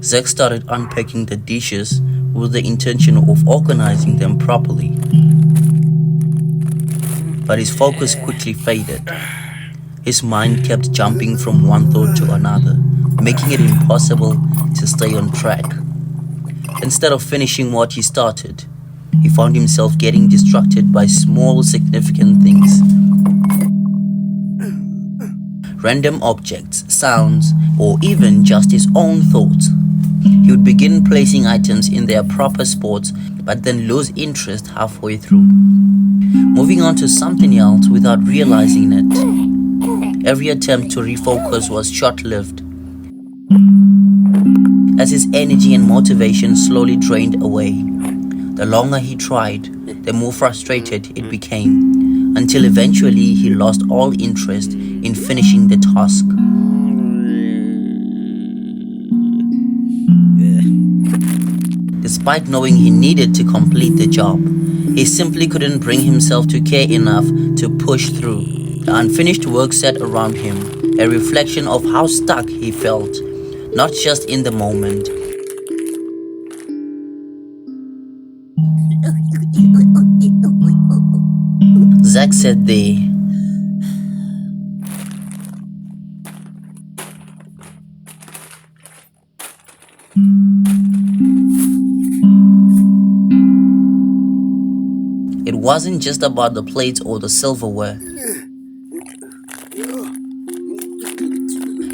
Zack started unpacking the dishes with the intention of organizing them properly. But his focus quickly faded. His mind kept jumping from one thought to another, making it impossible to stay on track. Instead of finishing what he started, he found himself getting distracted by small, significant things. Random objects, sounds, or even just his own thoughts. He would begin placing items in their proper spots, but then lose interest halfway through, moving on to something else without realizing it. Every attempt to refocus was short-lived, as his energy and motivation slowly drained away. The longer he tried, the more frustrated it became, until eventually he lost all interest in finishing the task. Despite knowing he needed to complete the job, he simply couldn't bring himself to care enough to push through. The unfinished work sat around him, a reflection of how stuck he felt, not just in the moment. Zack sat there, it wasn't just about the plates or the silverware.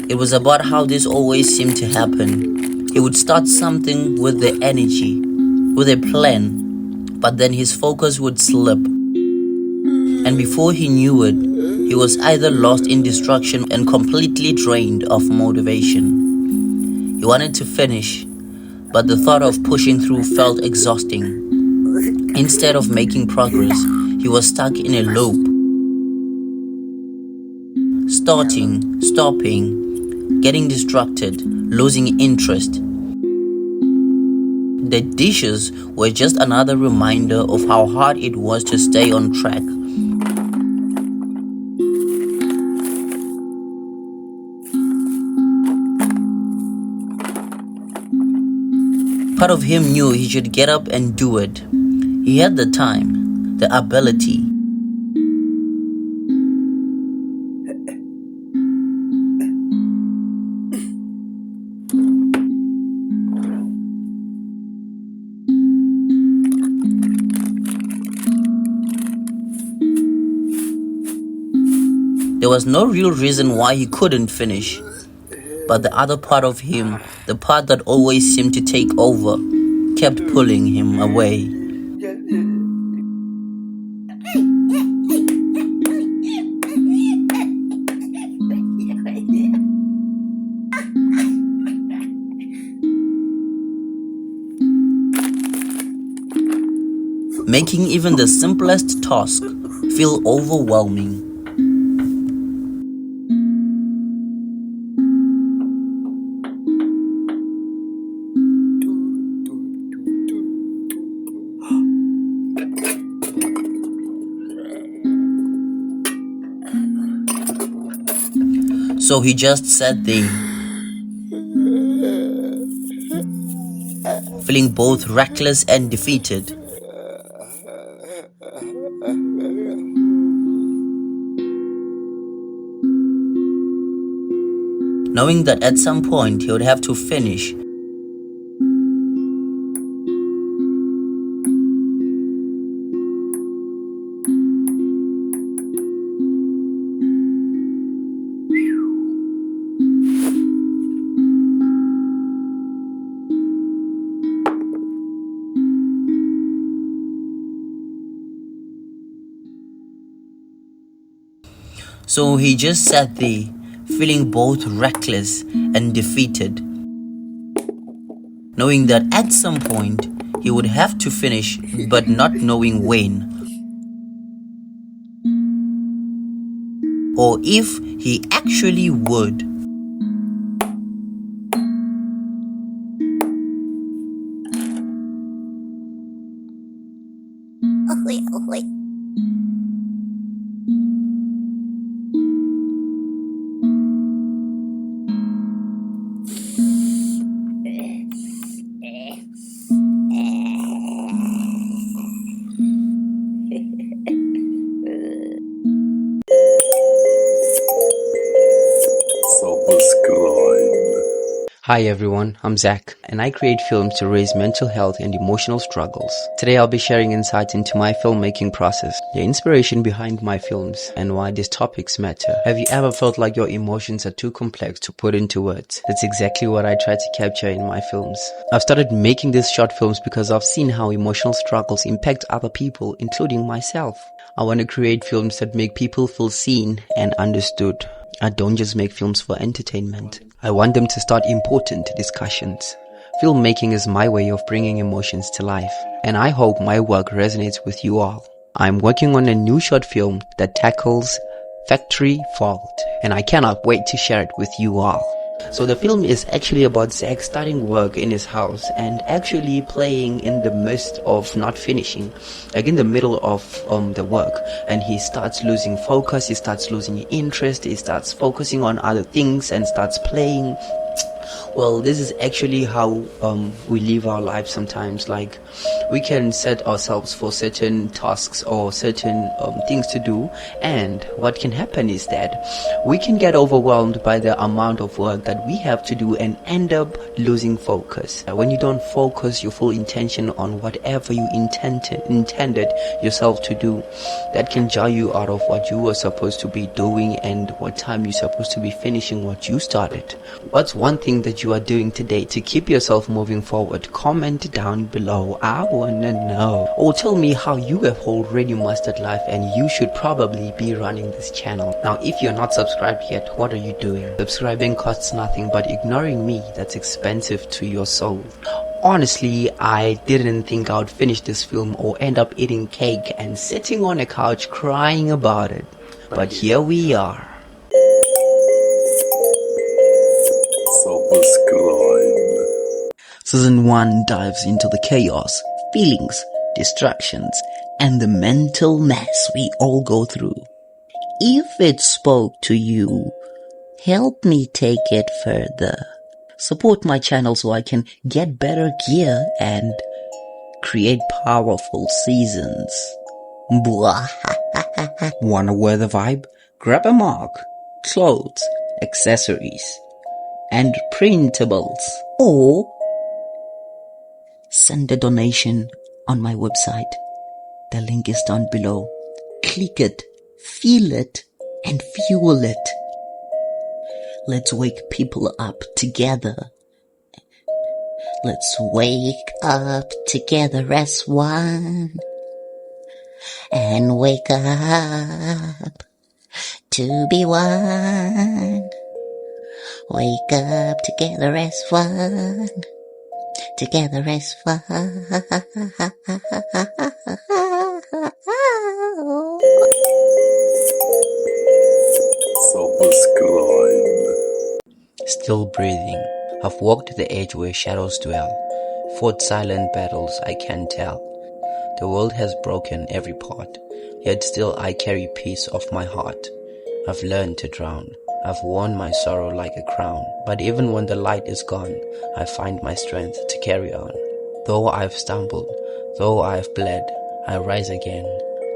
It was about how this always seemed to happen. He would start something with the energy, with a plan, but then his focus would slip. And before he knew it, he was either lost in distraction and completely drained of motivation. He wanted to finish, but the thought of pushing through felt exhausting. Instead of making progress, he was stuck in a loop. Starting, stopping, getting distracted, losing interest. The dishes were just another reminder of how hard it was to stay on track. Part of him knew he should get up and do it. He had the time, the ability. There was no real reason why he couldn't finish. But the other part of him, the part that always seemed to take over, kept pulling him away. Making even the simplest task feel overwhelming. So he just sat there, feeling both reckless and defeated. Knowing that at some point he would have to finish. So he just sat there, feeling both reckless and defeated, knowing that at some point he would have to finish, but not knowing when, or if he actually would. Hi everyone, I'm Zach, and I create films to raise mental health and emotional struggles. Today I'll be sharing insights into my filmmaking process, the inspiration behind my films, and why these topics matter. Have you ever felt like your emotions are too complex to put into words? That's exactly what I try to capture in my films. I've started making these short films because I've seen how emotional struggles impact other people, including myself. I want to create films that make people feel seen and understood. I don't just make films for entertainment. I want them to start important discussions. Filmmaking is my way of bringing emotions to life, and I hope my work resonates with you all. I'm working on a new short film that tackles factory fault, and I cannot wait to share it with you all. So the film is actually about Zach starting work in his house and actually playing in the midst of not finishing, like in the middle of the work, and he starts losing focus, he starts losing interest, he starts focusing on other things and starts playing. Well, this is actually how we live our lives sometimes. Like, we can set ourselves for certain tasks or certain things to do, and what can happen is that we can get overwhelmed by the amount of work that we have to do and end up losing focus. When you don't focus your full intention on whatever you intended yourself to do, that can jar you out of what you were supposed to be doing and what time you're supposed to be finishing what you started. What's one thing that you are doing today to keep yourself moving forward? Comment down below. I wanna know. Or tell me how you have already mastered life and you should probably be running this channel. Now, if you're not subscribed yet, what are you doing? Subscribing costs nothing, but ignoring me, that's expensive to your soul. Honestly, I didn't think I would finish this film or end up eating cake and sitting on a couch crying about it. But here we are. Subscribe. Season 1 dives into the chaos, feelings, distractions, and the mental mess we all go through. If it spoke to you, help me take it further. Support my channel so I can get better gear and create powerful seasons. Blah. Wanna wear the vibe? Grab a mug, clothes, accessories, and printables. Or send a donation on my website. The link is down below. Click it, feel it, and fuel it. Let's wake people up together. Let's wake up together as one. And wake up to be one. Wake up together as one. Together as one. Subscribe. Still breathing. I've walked the edge where shadows dwell, fought silent battles I can't tell. The world has broken every part, yet still I carry peace of my heart. I've learned to drown. I've worn my sorrow like a crown, but even when the light is gone, I find my strength to carry on. Though I've stumbled, though I've bled, I rise again,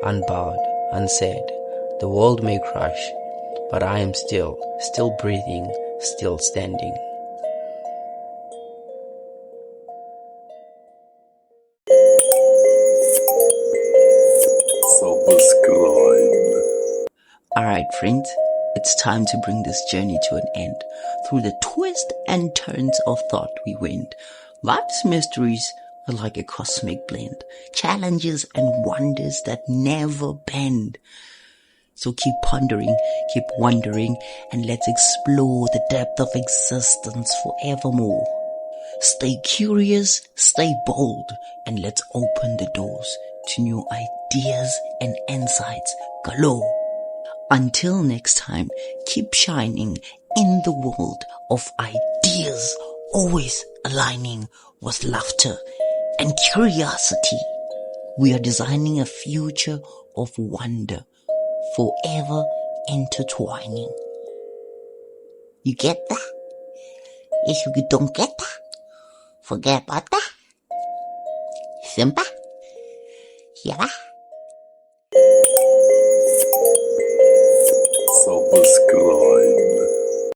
unbowed, unsaid. The world may crush, but I am still breathing, still standing. Subscribe. Alright friends, it's time to bring this journey to an end. Through the twists and turns of thought we went. Life's mysteries are like a cosmic blend. Challenges and wonders that never bend. So keep pondering, keep wondering, and let's explore the depth of existence forevermore. Stay curious, stay bold, and let's open the doors to new ideas and insights galore. Until next time, keep shining in the world of ideas, always aligning with laughter and curiosity. We are designing a future of wonder, forever intertwining. You get that? If you don't get that, forget about that. Simple. Yeah. Subscribe.